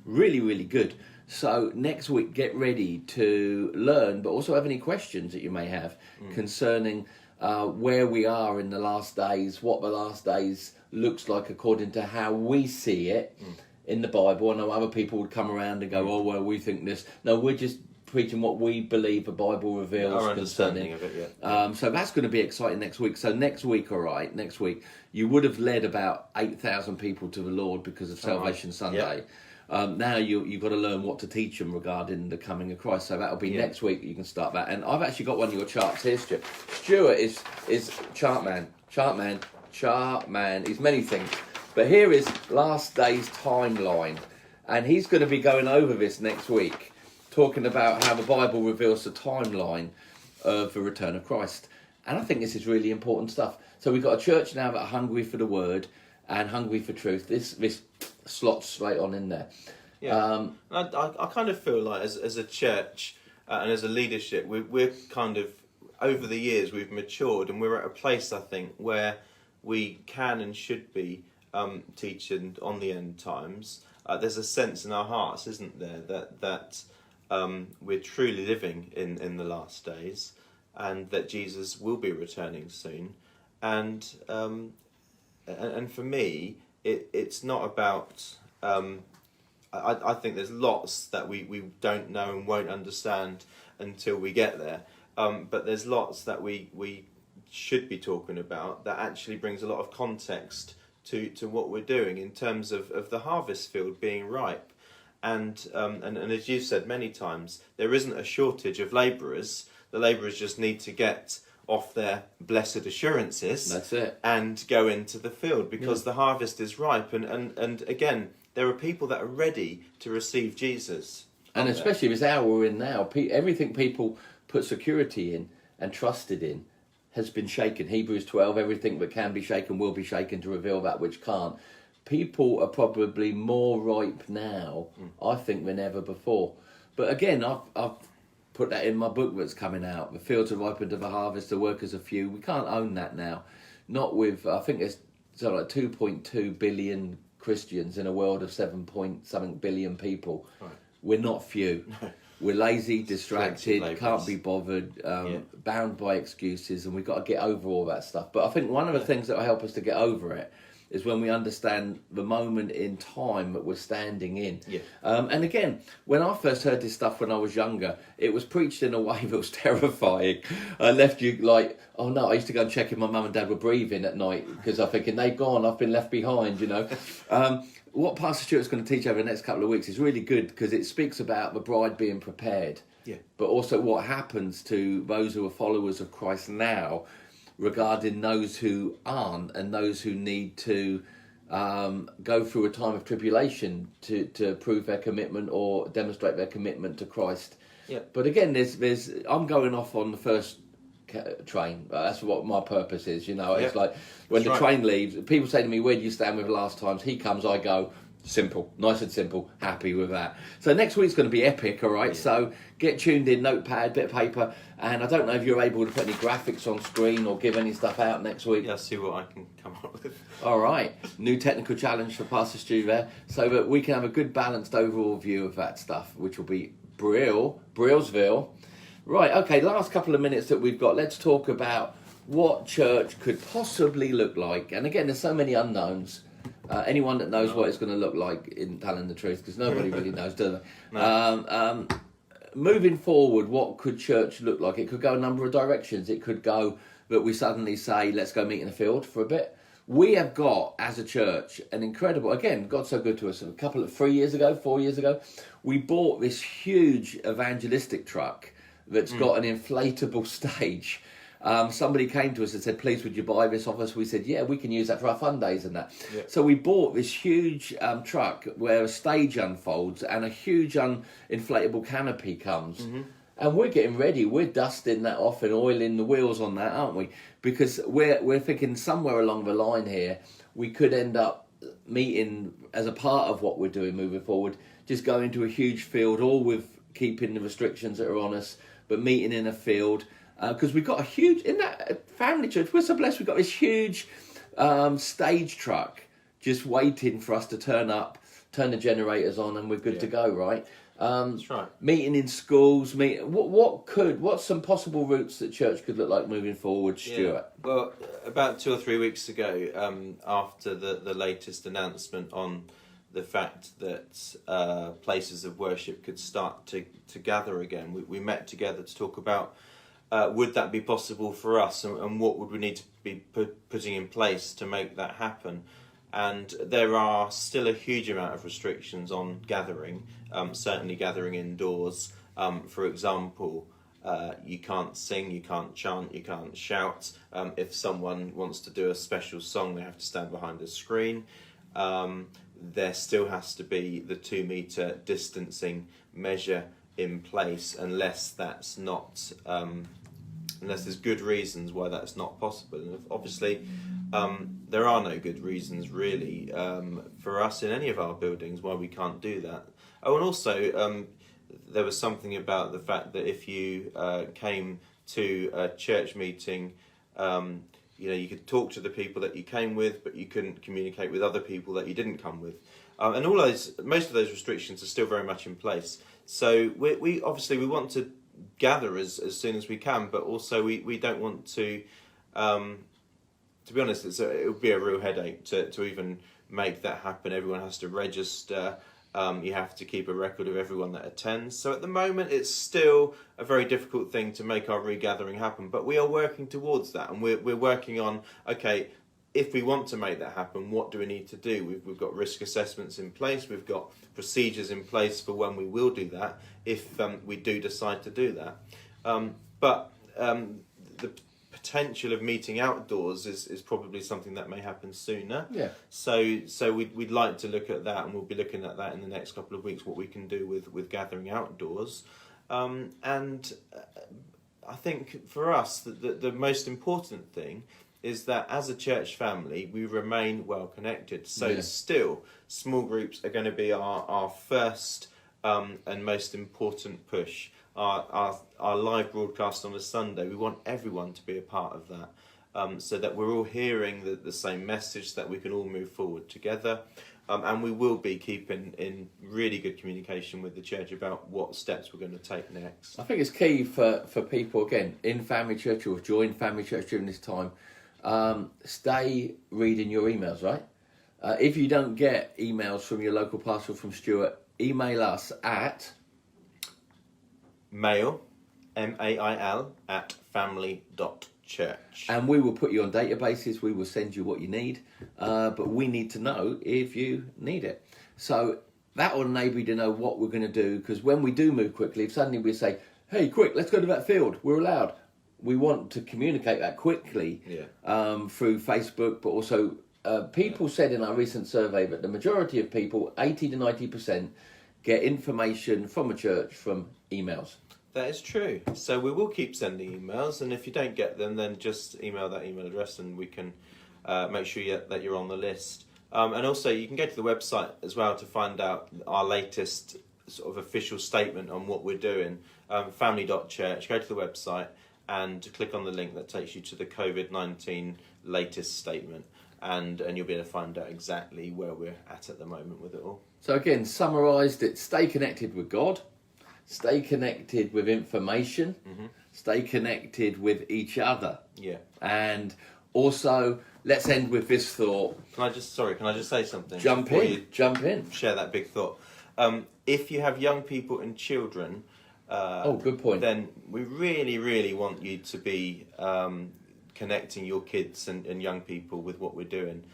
Really, really good. So next week, get ready to learn, but also have any questions that you may have concerning where we are in the last days, what the last days looks like according to how we see it in the Bible. I know other people would come around and go, oh, well, we think this. No, we're just preaching what we believe the Bible reveals Our concerning understanding of it, yeah. So that's going to be exciting next week. So next week, you would have led about 8,000 people to the Lord because of Salvation Sunday. Yep. Now you've got to learn what to teach them regarding the coming of Christ. So that'll be next week. You can start that. And I've actually got one of your charts here, Stuart. Stuart is chart man. He's many things. But here is last day's timeline. And he's going to be going over this next week, talking about how the Bible reveals the timeline of the return of Christ. And I think this is really important stuff. So we've got a church now that are hungry for the word and hungry for truth. This slots straight on in there. Yeah. I kind of feel like as a church and as a leadership, we're kind of, over the years, we've matured, and we're at a place, I think, where we can and should be teaching on the end times. There's a sense in our hearts, isn't there, that we're truly living in the last days, and that Jesus will be returning soon. And for me, it's not about. I think there's lots that we don't know and won't understand until we get there. But there's lots that we should be talking about that actually brings a lot of context to what we're doing in terms of the harvest field being ripe. And as you've said many times, there isn't a shortage of labourers. The labourers just need to get off their blessed assurances. That's it. And go into the field, because the harvest is ripe. And again, there are people that are ready to receive Jesus. And especially this hour we're in now, everything people put security in and trusted in has been shaken. Hebrews 12, everything that can be shaken will be shaken to reveal that which can't. People are probably more ripe now, I think, than ever before. But again, I've put that in my book that's coming out. The fields are ripened to the harvest, the workers are few. We can't own that now. Not with, I think there's something like 2.2 billion Christians in a world of 7-point-something billion people. Right. We're not few. No. We're lazy, distracted, can't be bothered, bound by excuses, and we've got to get over all that stuff. But I think one of the things that will help us to get over it is when we understand the moment in time that we're standing in. Yeah. And again, when I first heard this stuff when I was younger, it was preached in a way that was terrifying. I left you like, oh no, I used to go and check if my mum and dad were breathing at night, because I'm thinking, they've gone, I've been left behind, you know. What Pastor Stuart's going to teach over the next couple of weeks is really good, because it speaks about the bride being prepared, but also what happens to those who are followers of Christ now regarding those who aren't, and those who need to go through a time of tribulation to prove their commitment or demonstrate their commitment to Christ. Yeah. But again, there's I'm going off on the first train. That's what my purpose is, you know. It's like when the train leaves, people say to me, where do you stand with last times? He comes, I go. Simple, nice and simple, happy with that. So next week's going to be epic, all right? Yeah. So get tuned in, notepad, bit of paper, and I don't know if you're able to put any graphics on screen or give any stuff out next week. Yeah, I'll see what I can come up with. All right, new technical challenge for Pastor Stu there, so that we can have a good balanced overall view of that stuff, which will be Brillsville. Right, okay, last couple of minutes that we've got, let's talk about what church could possibly look like. And again, there's so many unknowns. Anyone that knows what it's going to look like in telling the truth, because nobody really knows, do they? Moving forward, what could church look like? It could go a number of directions. It could go that we suddenly say, let's go meet in the field for a bit. We have got, as a church, an incredible, again, God's so good to us, 4 years ago, we bought this huge evangelistic truck that's got an inflatable stage. Somebody came to us and said, please, would you buy this off us? We said, yeah, we can use that for our fun days and that. Yeah. So we bought this huge truck where a stage unfolds and a huge inflatable canopy comes. Mm-hmm. And we're getting ready. We're dusting that off and oiling the wheels on that, aren't we? Because we're thinking somewhere along the line here, we could end up meeting as a part of what we're doing moving forward, just going to a huge field, all with keeping the restrictions that are on us, but meeting in a field. Because we've got a huge, in that family church, we're so blessed, we've got this huge stage truck just waiting for us to turn up, turn the generators on, and we're good to go, right? That's right. Meeting in schools, what's some possible routes that church could look like moving forward, Stuart? Yeah. Well, about 2 or 3 weeks ago, after the latest announcement on the fact that places of worship could start to gather again, we met together to talk about would that be possible for us, and what would we need to be putting in place to make that happen. And there are still a huge amount of restrictions on gathering, certainly gathering indoors. For example, you can't sing, you can't chant, you can't shout. If someone wants to do a special song, they have to stand behind a screen. There still has to be the 2 metre distancing measure in place, unless that's not... unless there's good reasons why that's not possible. And obviously, there are no good reasons, really, for us in any of our buildings why we can't do that. Oh, and also, there was something about the fact that if you came to a church meeting, you could talk to the people that you came with, but you couldn't communicate with other people that you didn't come with. And most of those restrictions are still very much in place. So we obviously want to gather as soon as we can, but also we don't want to be honest, it would be a real headache to even make that happen. Everyone has to register, You have to keep a record of everyone that attends. So at the moment, it's still a very difficult thing to make our regathering happen. But we are working towards that, and we're working on, okay, if we want to make that happen, what do we need to do? We've got risk assessments in place. We've got procedures in place for when we will do that, if we do decide to do that. But the potential of meeting outdoors is probably something that may happen sooner. Yeah. So we'd like to look at that, and we'll be looking at that in the next couple of weeks, what we can do with gathering outdoors. And I think for us, the most important thing is that as a church family, we remain well connected. So still, small groups are going to be our first and most important push. Our live broadcast on a Sunday, we want everyone to be a part of that, so that we're all hearing the same message, that we can all move forward together. And we will be keeping in really good communication with the church about what steps we're going to take next. I think it's key for people, again, in family church or join family church during this time, stay reading your emails, right? If you don't get emails from your local pastor or from Stuart, email us at mail, M-A-I-L, at family.church. And we will put you on databases. We will send you what you need. But we need to know if you need it. So that will enable you to know what we're going to do. Because when we do move quickly, if suddenly we say, hey, quick, let's go to that field, we're allowed. We want to communicate that quickly through Facebook. But also, people said in our recent survey that the majority of people, 80 to 90%, get information from a church from emails. That is true. So we will keep sending emails, and if you don't get them, then just email that email address and we can make sure that you're on the list. And also, you can go to the website as well to find out our latest sort of official statement on what we're doing. Family.church, go to the website and click on the link that takes you to the COVID-19 latest statement. And you'll be able to find out exactly where we're at the moment with it all. So again, summarised, it's stay connected with God, stay connected with information, stay connected with each other. Yeah. And also, let's end with this thought. Can I just say something? Jump in. Share that big thought. If you have young people and children, good point. Then we really, really want you to be connecting your kids and young people with what we're doing.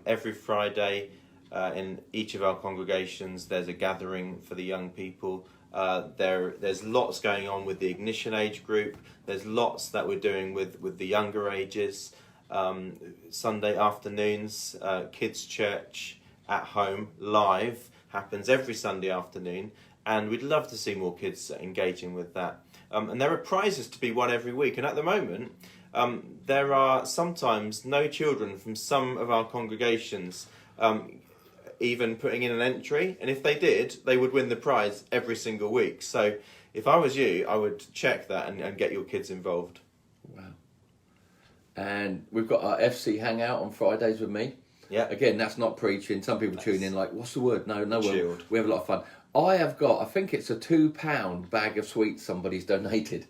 Every Friday in each of our congregations there's a gathering for the young people. There's lots going on with the Ignition age group. There's lots that we're doing with the younger ages. Sunday afternoons, kids' church at home live happens every Sunday afternoon, and we'd love to see more kids engaging with that. And there are prizes to be won every week, and at the moment there are sometimes no children from some of our congregations even putting in an entry, and if they did, they would win the prize every single week. So if I was you, I would check that and get your kids involved. Wow. And we've got our FC hangout on Fridays with me. Yeah. Again, that's not preaching. Some people tune in like, what's the word? No Chilled. We have a lot of fun. I have got, I think it's a £2 bag of sweets somebody's donated.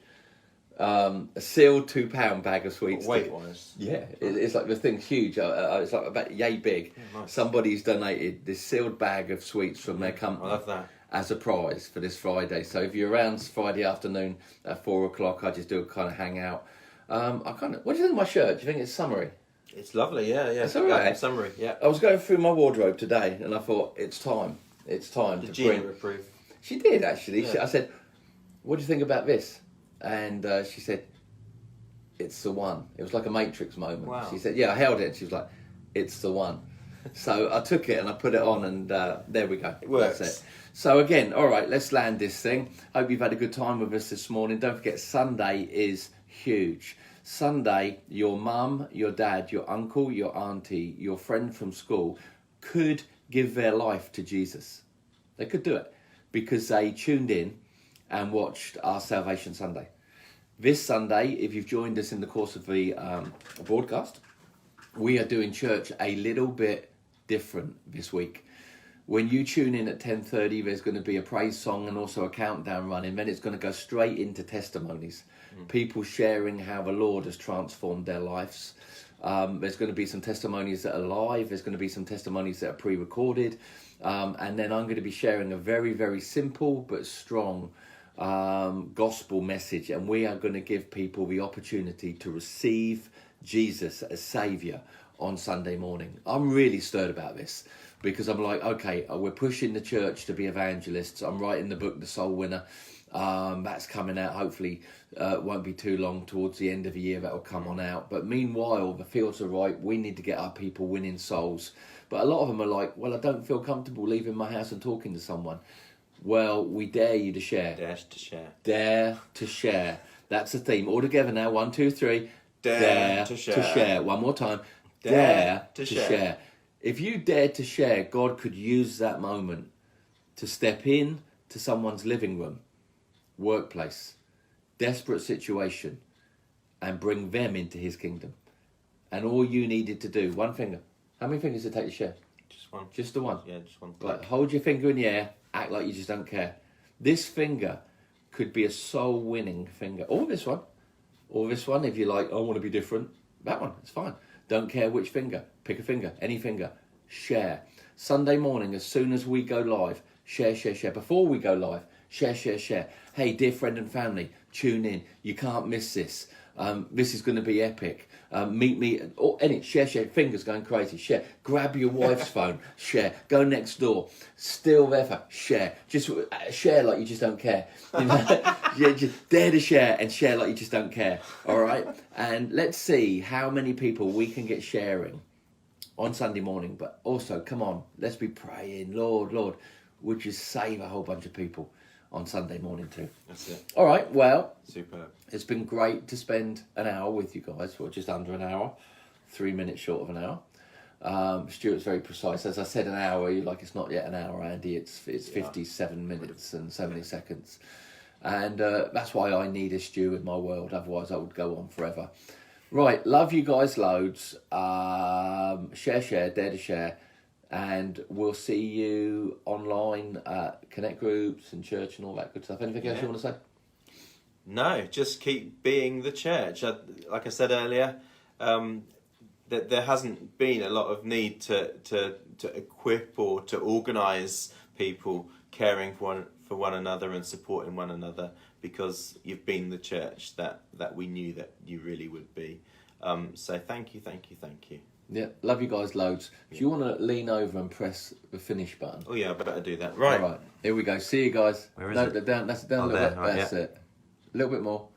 A sealed £2 bag of sweets. Weight-wise? Yeah, it's like the thing's huge. It's like about yay big. Yeah, nice. Somebody's donated this sealed bag of sweets from their company. I love that. As a prize for this Friday. So if you're around Friday afternoon at 4:00, I just do a kind of hangout. What do you think of my shirt? Do you think it's summery? It's lovely, yeah. It's all right. Summary, yeah. I was going through my wardrobe today and I thought, it's time. Did Gina approve? She did, actually. Yeah. I said, what do you think about this? And she said, it's the one. It was like a Matrix moment. Wow. She said, yeah, I held it. And she was like, it's the one. So I took it and I put it on and there we go. It works. That's it. So again, all right, let's land this thing. Hope you've had a good time with us this morning. Don't forget, Sunday is huge. Sunday, your mum, your dad, your uncle, your auntie, your friend from school could give their life to Jesus. They could do it because they tuned in and watched our Salvation Sunday. This Sunday, if you've joined us in the course of the broadcast, we are doing church a little bit different this week. When you tune in at 10:30, there's going to be a praise song and also a countdown running. Then it's going to go straight into testimonies. People sharing how the Lord has transformed their lives. There's going to be some testimonies that are live. There's going to be some testimonies that are pre-recorded. And then I'm going to be sharing a very, very simple but strong gospel message. And we are going to give people the opportunity to receive Jesus as Saviour on Sunday morning. I'm really stirred about this because I'm like, okay, we're pushing the church to be evangelists. I'm writing the book, The Soul Winner. That's coming out, hopefully won't be too long, towards the end of the year that will come on out. But meanwhile, the fields are right. We need to get our people winning souls. But a lot of them are like, well, I don't feel comfortable leaving my house and talking to someone. Well, we dare you to share. Dare to share. Dare to share. That's the theme. All together now. 1, 2, 3. Dare to share. One more time. Dare to share. If you dare to share, God could use that moment to step in to someone's living room, workplace, desperate situation, and bring them into his kingdom. And all you needed to do, one finger. How many fingers did it take to share? Just one. Just the one? Yeah, just one. Like, hold your finger in the air, act like you just don't care. This finger could be a soul-winning finger. Or this one. Or this one, if you're like, I want to be different. That one, it's fine. Don't care which finger. Pick a finger, any finger. Share. Sunday morning, as soon as we go live, share. Before we go live, share. Hey, dear friend and family, tune in. You can't miss this. This is going to be epic. Meet me. Share. Fingers going crazy. Share. Grab your wife's phone. Share. Go next door. Still there for share. Just share like you just don't care. You know? Yeah, just dare to share and share like you just don't care. All right. And let's see how many people we can get sharing on Sunday morning. But also, come on, let's be praying. Lord, would you save a whole bunch of people on Sunday morning too? That's it. All right, well, Superb. It's been great to spend an hour with you guys, or just under an hour, 3 minutes short of an hour. Stuart's very precise. As I said, an hour, you're like, it's not yet an hour, Andy. It's 57 minutes and so many seconds. And that's why I need a Stu in my world. Otherwise, I would go on forever. Right, love you guys loads. Share, dare to share. And we'll see you online at Connect groups and church and all that good stuff. Anything else you want to say? No, just keep being the church. Like I said earlier, that there hasn't been a lot of need to equip or to organise people caring for one another and supporting one another, because you've been the church that we knew that you really would be. So thank you. Yeah, love you guys loads. If you want to lean over and press the finish button. Oh yeah, I better do that. Right. All right, here we go. See you guys. Where is it? That's down a little bit. That's it. A little bit more.